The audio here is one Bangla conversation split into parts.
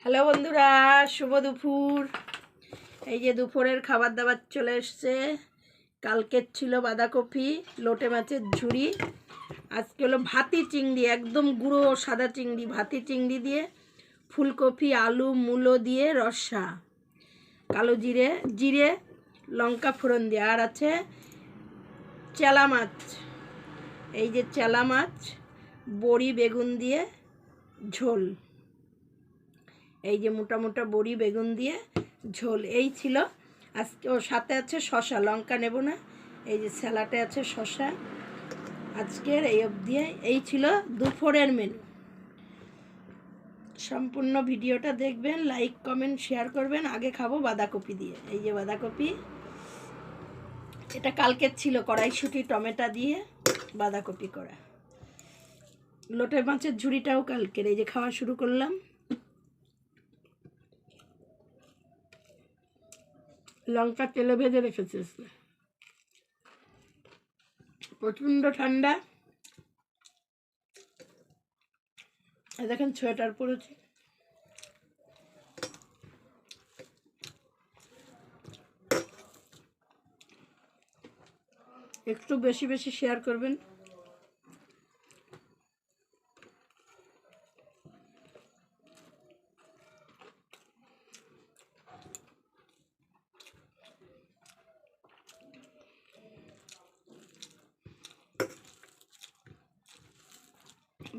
হ্যালো বন্ধুরা, শুভ দুপুর। এই যে দুপুরের খাবার দাবার চলে এসছে। কালকের ছিল বাঁধাকপি, লোটে মাছের ঝুড়ি। আজকে হলো ভাতি চিংড়ি, একদম গুঁড়ো সাদা চিংড়ি, ভাতি চিংড়ি দিয়ে ফুলকপি, আলু, মূলো দিয়ে রসা, কালো জিরে জিরে লঙ্কা ফোড়ন দিয়ে। আর আছে চেলা মাছ, এই যে চেলা মাছ, বড়ি বেগুন দিয়ে ঝোল। এই যে মোটা মোটা বড়ি বেগুন দিয়ে ঝোল। এই ছিল আজকে। ওর সাথে আছে শশা, লঙ্কা নেব না। এই যে স্যালাডে আছে শশা। আজকের এই অবধি এই ছিল দুপুরের মেনু। সম্পূর্ণ ভিডিওটা দেখবেন, লাইক কমেন্ট শেয়ার করবেন। আগে খাবো বাঁধাকপি দিয়ে। এই যে বাঁধাকপি, এটা কালকের ছিল কড়াইশুঁটি টমেটো দিয়ে বাঁধাকপি করা। লোটে মাছের ঝুড়িটাও কালকের। এই যে খাওয়া শুরু করলাম। লঙ্কা তেলে ভেজে রেখেছে, প্রচণ্ড ঠান্ডা। দেখেন সোয়েটার পরেছি। একটু বেশি বেশি শেয়ার করবেন।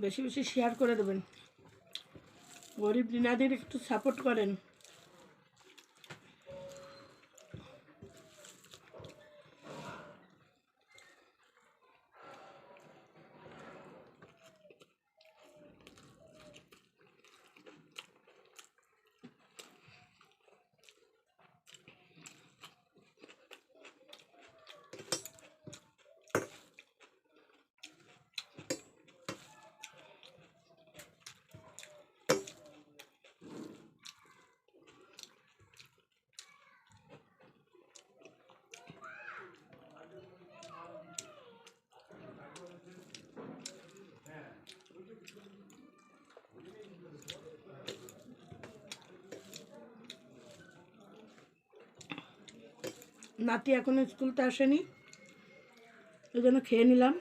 বেশি বেশি শেয়ার করে দেবেন। গরিব দিনাদের একটু সাপোর্ট করেন। নাতি এখনো স্কুলতে আসেনি, ওই জন্য খেয়ে নিলাম।